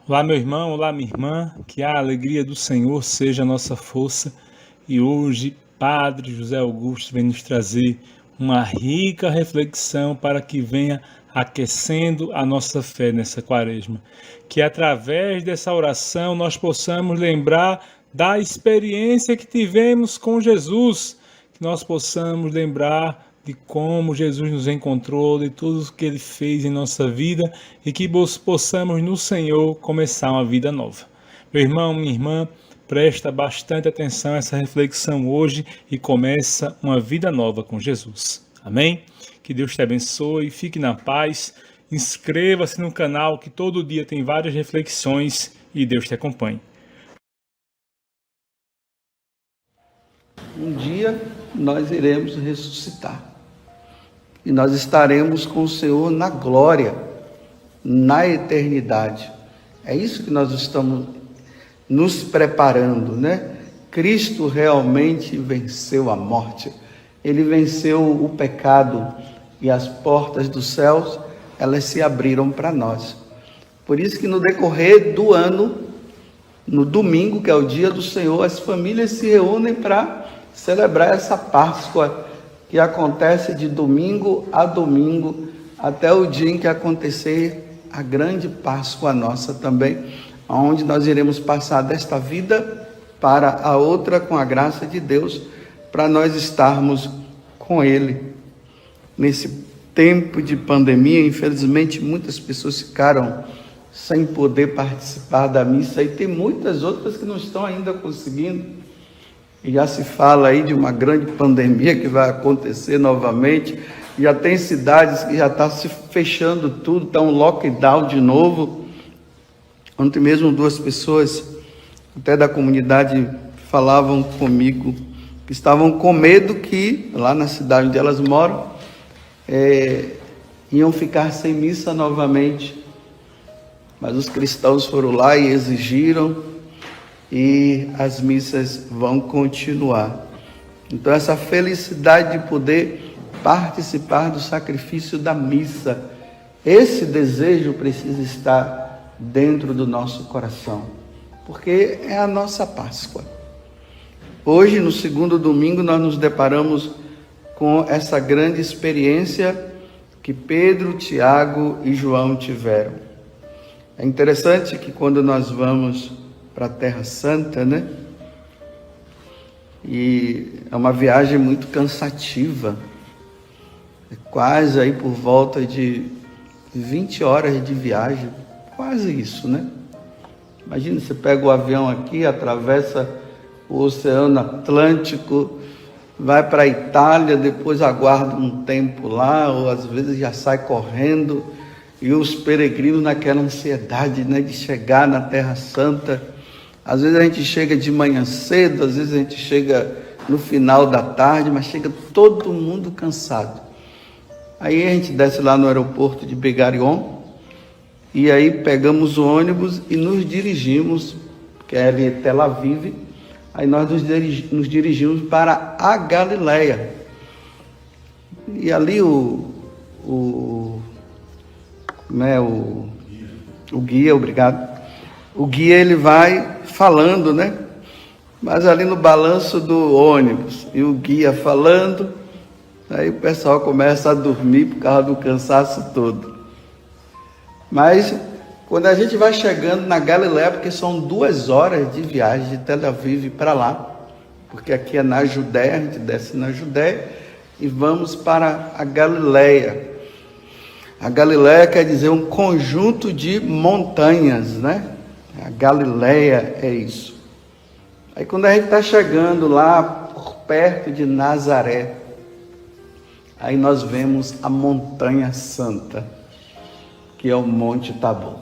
Olá, meu irmão, olá, minha irmã, que a alegria do Senhor seja a nossa força. E hoje, Padre José Augusto vem nos trazer uma rica reflexão para que venha aquecendo a nossa fé nessa quaresma. Que através dessa oração nós possamos lembrar da experiência que tivemos com Jesus, que nós possamos lembrar de como Jesus nos encontrou, de tudo o que Ele fez em nossa vida e que possamos no Senhor começar uma vida nova. Meu irmão, minha irmã, presta bastante atenção a essa reflexão hoje e começa uma vida nova com Jesus. Amém? Que Deus te abençoe, fique na paz, inscreva-se no canal que todo dia tem várias reflexões e Deus te acompanhe. Um dia nós iremos ressuscitar e nós estaremos com o Senhor na glória, na eternidade. É isso que nós estamos nos preparando, né? Cristo realmente venceu a morte, Ele venceu o pecado e as portas dos céus, elas se abriram para nós. Por isso que no decorrer do ano, no domingo, que é o dia do Senhor, as famílias se reúnem para celebrar essa Páscoa, que acontece de domingo a domingo, até o dia em que acontecer a grande Páscoa nossa também, onde nós iremos passar desta vida para a outra com a graça de Deus, para nós estarmos com Ele. Nesse tempo de pandemia, infelizmente, muitas pessoas ficaram sem poder participar da missa, e tem muitas outras que não estão ainda conseguindo. E já se fala aí de uma grande pandemia que vai acontecer novamente. Já tem cidades que já estão se fechando tudo, está um lockdown de novo. Ontem mesmo 2 pessoas, até da comunidade, falavam comigo que estavam com medo que, lá na cidade onde elas moram, iam ficar sem missa novamente. Mas os cristãos foram lá e exigiram, e as missas vão continuar. Então, essa felicidade de poder participar do sacrifício da missa, esse desejo precisa estar dentro do nosso coração, porque é a nossa Páscoa. Hoje, no segundo domingo, nós nos deparamos com essa grande experiência que Pedro, Tiago e João tiveram. É interessante que quando nós vamos para a Terra Santa, né? E é uma viagem muito cansativa, é quase aí por volta de 20 horas de viagem, quase isso, né? Imagina, você pega o avião aqui, atravessa o Oceano Atlântico, vai para a Itália, depois aguarda um tempo lá, ou às vezes já sai correndo, e os peregrinos naquela ansiedade, né, de chegar na Terra Santa. Às vezes a gente chega de manhã cedo, às vezes a gente chega no final da tarde, mas chega todo mundo cansado. Aí a gente desce lá no aeroporto de Begarion, e aí pegamos o ônibus e nos dirigimos, que é ali Tel Aviv, aí nós nos dirigimos para a Galileia. E ali o guia, obrigado. O guia, ele vai falando, né? Mas ali no balanço do ônibus, e o guia falando, aí o pessoal começa a dormir por causa do cansaço todo. Mas quando a gente vai chegando na Galileia, porque são 2 horas de viagem de Tel Aviv para lá, porque aqui é na Judéia, a gente desce na Judéia e vamos para a Galileia. A Galileia quer dizer um conjunto de montanhas, né? A Galileia é isso. Aí quando a gente está chegando lá por perto de Nazaré, aí nós vemos a Montanha Santa, que é o Monte Tabor.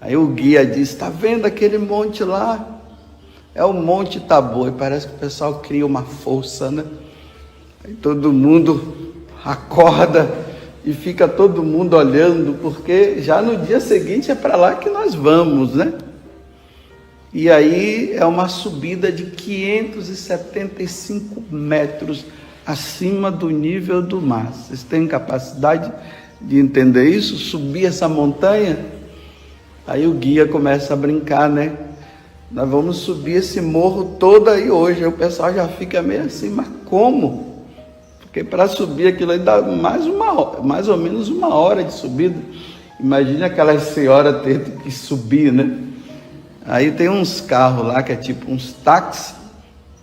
Aí o guia diz: está vendo aquele monte lá? É o Monte Tabor. E parece que o pessoal cria uma força, né? Aí todo mundo acorda e fica todo mundo olhando, porque já no dia seguinte é para lá que nós vamos, né? E aí é uma subida de 575 metros acima do nível do mar. Vocês têm capacidade de entender isso? Subir essa montanha Aí o guia começa a brincar, né? Nós vamos subir esse morro todo aí hoje. Aí o pessoal já fica meio assim, mas como? Porque para subir aquilo aí dá mais ou menos 1 hora de subida. Imagina aquelas senhoras tendo que subir, né? Aí tem uns carros lá que é tipo uns táxis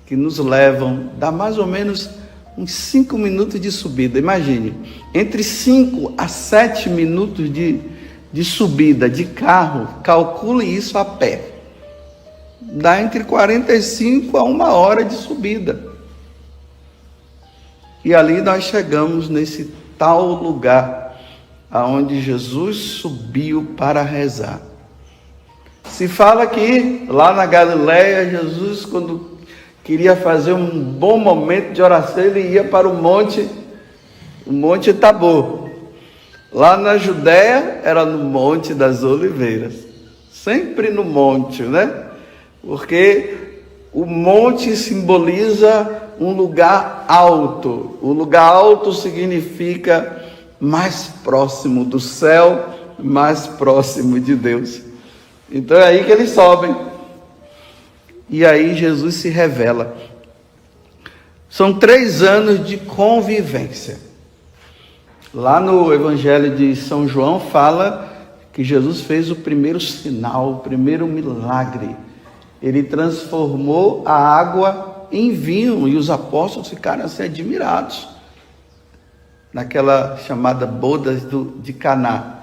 que nos levam, dá mais ou menos uns 5 minutos de subida. Imagine, entre 5 a 7 minutos de subida de carro, calcule isso a pé. Dá entre 45 a 1 hora de subida. E ali nós chegamos nesse tal lugar aonde Jesus subiu para rezar. Se fala que lá na Galileia, Jesus, quando queria fazer um bom momento de oração, ele ia para o Monte Tabor. Lá na Judéia, era no Monte das Oliveiras. Sempre no monte, né? Porque o monte simboliza um lugar alto. O lugar alto significa mais próximo do céu, mais próximo de Deus. Então é aí que eles sobem. E aí Jesus se revela. São 3 anos de convivência. Lá no Evangelho de São João fala que Jesus fez o primeiro sinal, o primeiro milagre. Ele transformou a água em vinho e os apóstolos ficaram assim admirados. Naquela chamada boda de Caná.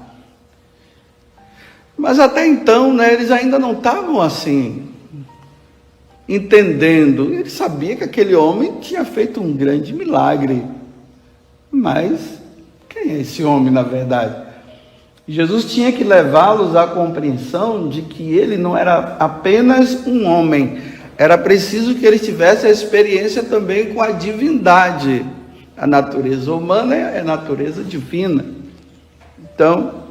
Mas até então, né, eles ainda não estavam assim, entendendo. Ele sabia que aquele homem tinha feito um grande milagre. Mas quem é esse homem, na verdade? Jesus tinha que levá-los à compreensão de que ele não era apenas um homem. Era preciso que eles tivessem a experiência também com a divindade. A natureza humana é a natureza divina. Então,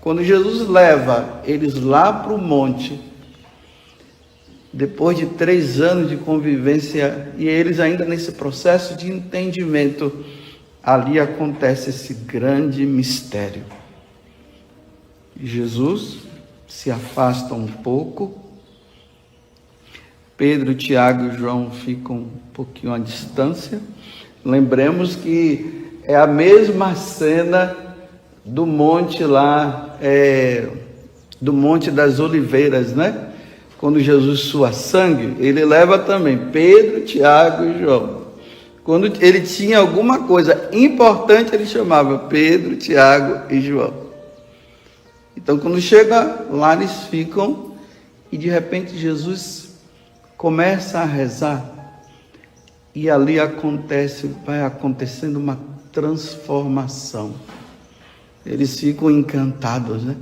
quando Jesus leva eles lá para o monte, depois de 3 anos de convivência, e eles ainda nesse processo de entendimento, ali acontece esse grande mistério. Jesus se afasta um pouco, Pedro, Tiago e João ficam um pouquinho à distância. Lembremos que é a mesma cena do monte lá, do Monte das Oliveiras, né? Quando Jesus sua sangue, ele leva também Pedro, Tiago e João. Quando ele tinha alguma coisa importante, ele chamava Pedro, Tiago e João. Então, quando chega lá, eles ficam, e de repente Jesus começa a rezar, e ali vai acontecendo uma transformação. Eles ficam encantados, né?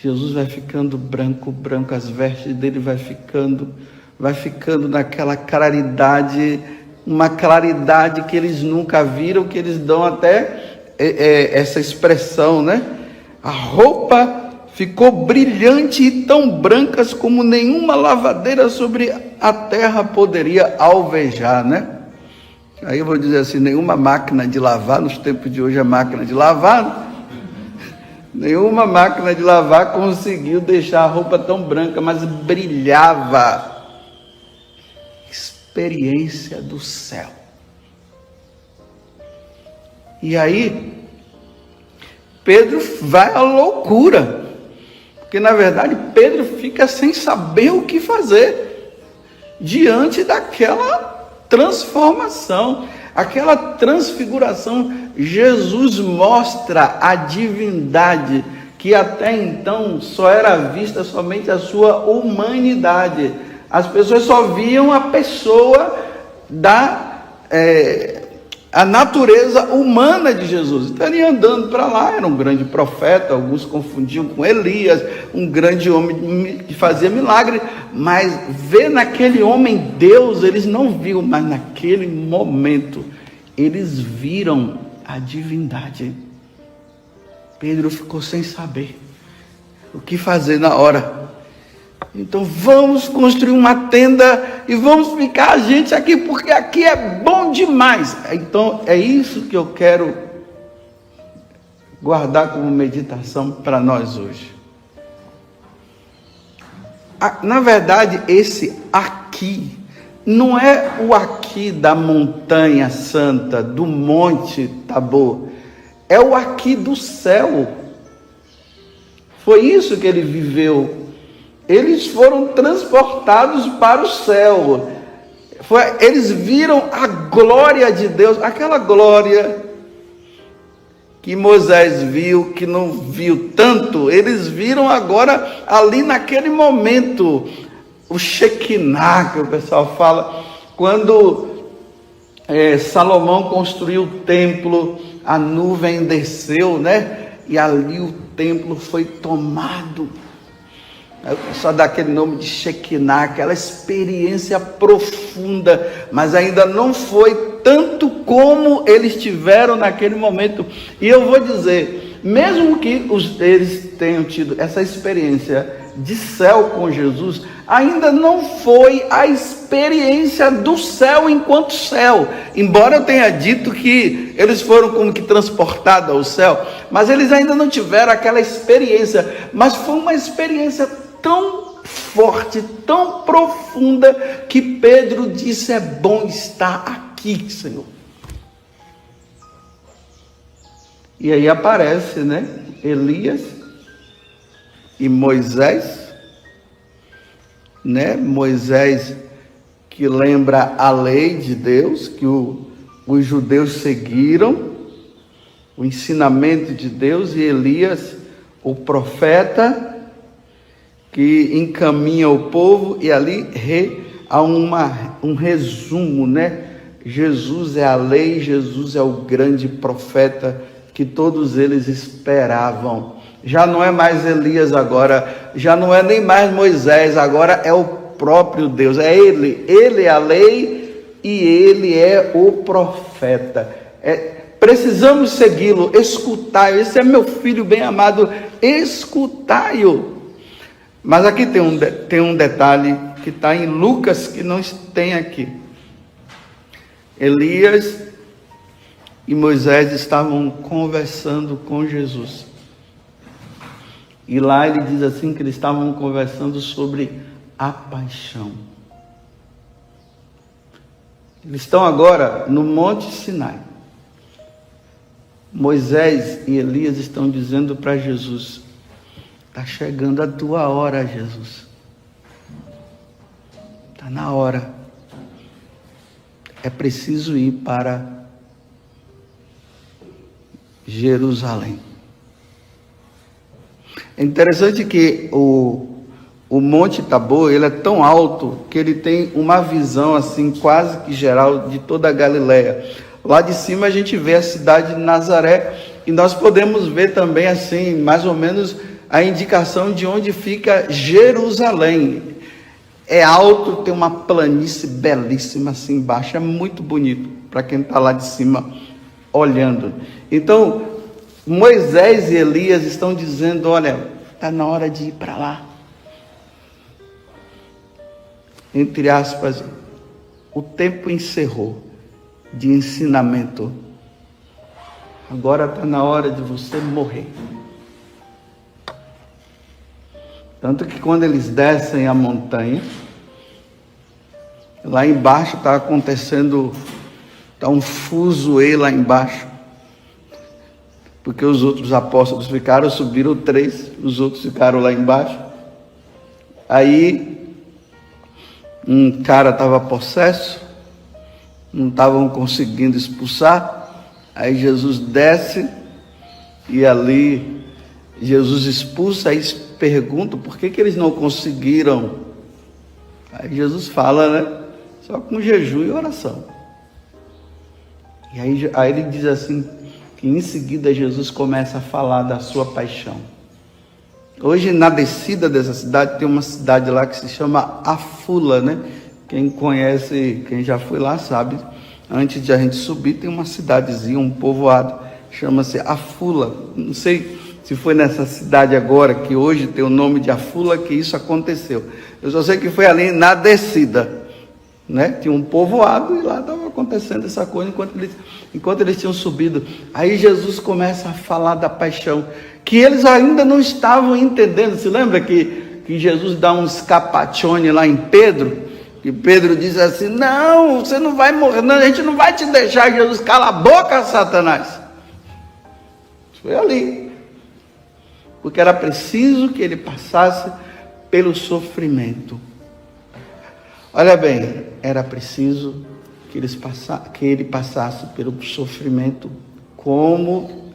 Jesus vai ficando branco, as vestes dele vai ficando naquela claridade, uma claridade que eles nunca viram, que eles dão até essa expressão, né? A roupa ficou brilhante e tão brancas como nenhuma lavadeira sobre a terra poderia alvejar, né? Aí eu vou dizer assim, nenhuma máquina de lavar, nos tempos de hoje a máquina de lavar, nenhuma máquina de lavar conseguiu deixar a roupa tão branca, mas brilhava. Experiência do céu. E aí Pedro vai à loucura, porque na verdade Pedro fica sem saber o que fazer diante daquela transformação, aquela transfiguração. Jesus mostra a divindade que até então só era vista somente a sua humanidade. As pessoas só viam a pessoa a natureza humana de Jesus. Então ele ia andando para lá, era um grande profeta, alguns confundiam com Elias, um grande homem que fazia milagre, mas ver naquele homem Deus, eles não viam, mas naquele momento eles viram a divindade. Pedro ficou sem saber o que fazer na hora. Então vamos construir uma tenda e vamos ficar a gente aqui, porque aqui é bom demais. Então é isso que eu quero guardar como meditação para nós hoje. Na verdade, esse aqui não é o aqui da montanha santa, do Monte Tabor, é o aqui do céu. Foi isso que ele viveu. Eles foram transportados para o céu. Eles viram a glória de Deus, aquela glória que Moisés viu, que não viu tanto, eles viram agora ali naquele momento, o Shekinah, que o pessoal fala, quando Salomão construiu o templo, a nuvem desceu, né? E ali o templo foi tomado. Só dá aquele nome de Shekinah, aquela experiência profunda, mas ainda não foi tanto como eles tiveram naquele momento. E eu vou dizer, mesmo que eles tenham tido essa experiência de céu com Jesus, ainda não foi a experiência do céu enquanto céu. Embora eu tenha dito que eles foram como que transportados ao céu, mas eles ainda não tiveram aquela experiência. Mas foi uma experiência tão forte, tão profunda, que Pedro disse: é bom estar aqui, Senhor. E aí aparece, né, Elias e Moisés, né? Moisés, que lembra a lei de Deus, que os judeus seguiram, o ensinamento de Deus, e Elias, o profeta, que encaminha o povo, e ali há um resumo, né? Jesus é a lei, Jesus é o grande profeta que todos eles esperavam. Já não é mais Elias agora, já não é nem mais Moisés, agora é o próprio Deus, é Ele é a lei e Ele é o profeta. Precisamos segui-lo, escutai-o, esse é meu filho bem amado, escutai-o. Mas aqui tem um detalhe que está em Lucas, que não tem aqui. Elias e Moisés estavam conversando com Jesus. E lá ele diz assim, que eles estavam conversando sobre a paixão. Eles estão agora no Monte Sinai. Moisés e Elias estão dizendo para Jesus: está chegando a tua hora, Jesus. Está na hora. É preciso ir para Jerusalém. É interessante que o Monte Tabor, ele é tão alto que ele tem uma visão assim quase que geral de toda a Galileia. Lá de cima a gente vê a cidade de Nazaré e nós podemos ver também assim, mais ou menos, a indicação de onde fica Jerusalém. É alto, tem uma planície belíssima assim embaixo, é muito bonito para quem está lá de cima olhando. Então, Moisés e Elias estão dizendo: olha, está na hora de ir para lá. Entre aspas, o tempo encerrou de ensinamento. Agora está na hora de você morrer. Tanto que quando eles descem a montanha, lá embaixo está acontecendo, está um fuzuê lá embaixo, porque os outros apóstolos subiram 3, os outros ficaram lá embaixo. Aí um cara estava possesso, não estavam conseguindo expulsar, aí Jesus desce e ali Jesus expulsa, aí pergunta por que eles não conseguiram. Aí Jesus fala, né? Só com jejum e oração. E aí ele diz assim, que em seguida Jesus começa a falar da sua paixão. Hoje na descida dessa cidade, tem uma cidade lá que se chama Afula, né? Quem conhece, quem já foi lá sabe, antes de a gente subir tem uma cidadezinha, um povoado, chama-se Afula. Não sei se foi nessa cidade agora, que hoje tem o nome de Afula, que isso aconteceu. Eu só sei que foi ali na descida, né? Tinha um povoado e lá estava acontecendo essa coisa enquanto eles tinham subido. Aí Jesus começa a falar da paixão, que eles ainda não estavam entendendo. Se lembra que Jesus dá um escapachone lá em Pedro? E Pedro diz assim: não, você não vai morrer, não, a gente não vai te deixar. Jesus: cala a boca, Satanás. Foi ali, porque era preciso que ele passasse pelo sofrimento. Olha bem, era preciso que ele passasse pelo sofrimento, como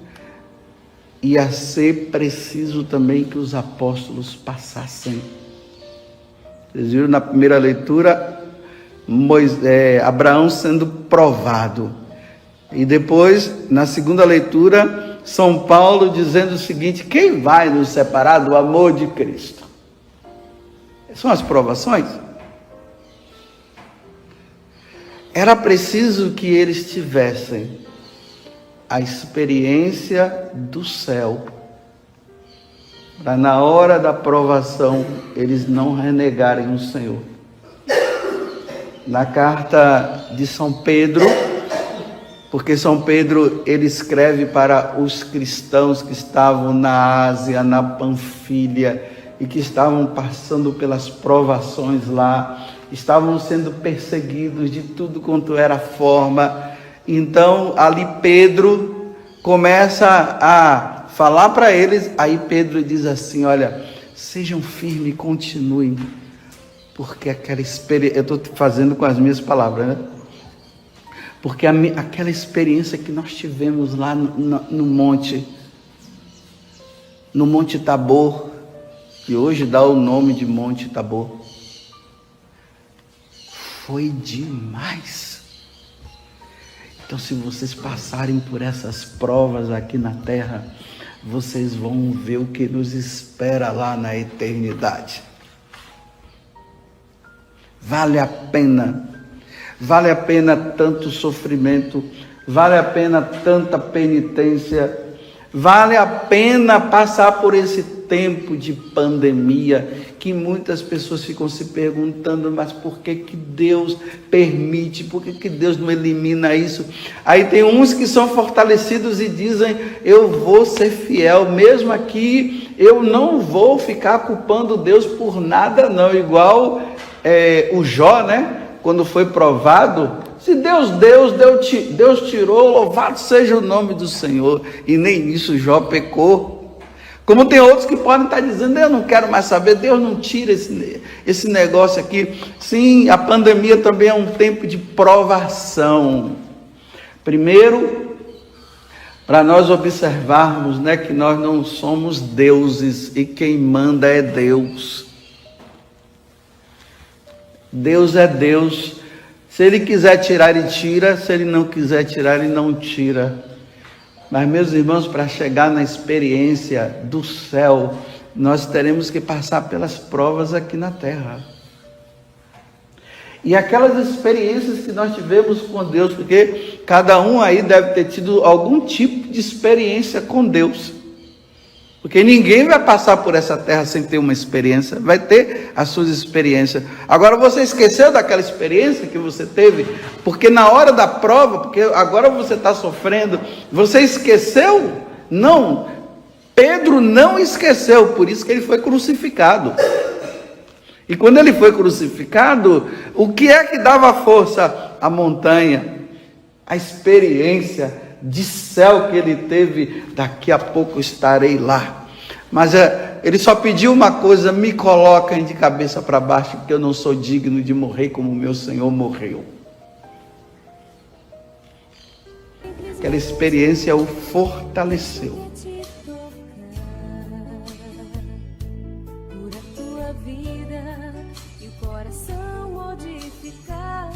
ia ser preciso também que os apóstolos passassem. Vocês viram na primeira leitura Abraão sendo provado, e depois na segunda leitura São Paulo dizendo o seguinte: quem vai nos separar do amor de Cristo? São as provações. Era preciso que eles tivessem a experiência do céu, para na hora da provação eles não renegarem o Senhor. Na carta de São Pedro, porque São Pedro ele escreve para os cristãos que estavam na Ásia, na Panfilha, e que estavam passando pelas provações lá, estavam sendo perseguidos de tudo quanto era forma. Então ali Pedro começa a falar para eles. Aí Pedro diz assim: olha, sejam firmes e continuem, porque aquela experiência, eu estou fazendo com as minhas palavras, né? Porque aquela experiência que nós tivemos lá no Monte Tabor, que hoje dá o nome de Monte Tabor, foi demais. Então, se vocês passarem por essas provas aqui na terra, vocês vão ver o que nos espera lá na eternidade. Vale a pena tanto sofrimento, vale a pena tanta penitência, vale a pena passar por esse tempo de pandemia, que muitas pessoas ficam se perguntando: mas por que Deus permite? Por que Deus não elimina isso? Aí tem uns que são fortalecidos e dizem: eu vou ser fiel, mesmo aqui eu não vou ficar culpando Deus por nada não, igual o Jó, né? Quando foi provado, se Deus tirou, louvado seja o nome do Senhor, e nem isso Jó pecou. Como tem outros que podem estar dizendo: eu não quero mais saber, Deus não tira esse negócio aqui. Sim, a pandemia também é um tempo de provação. Primeiro, para nós observarmos, né, que nós não somos deuses e quem manda é Deus. Deus é Deus. Se Ele quiser tirar, Ele tira. Se Ele não quiser tirar, Ele não tira. Mas, meus irmãos, para chegar na experiência do céu, nós teremos que passar pelas provas aqui na terra. E aquelas experiências que nós tivemos com Deus, porque cada um aí deve ter tido algum tipo de experiência com Deus. Porque ninguém vai passar por essa terra sem ter uma experiência, vai ter as suas experiências. Agora você esqueceu daquela experiência que você teve, porque na hora da prova, porque agora você está sofrendo, você esqueceu? Não, Pedro não esqueceu, por isso que ele foi crucificado. E quando ele foi crucificado, o que é que dava força? A montanha, a experiência de céu que ele teve: daqui a pouco estarei lá. Mas ele só pediu uma coisa: me coloquem de cabeça para baixo, porque eu não sou digno de morrer como o meu Senhor morreu. Aquela experiência o fortaleceu. Por a tua vida e o coração modificar.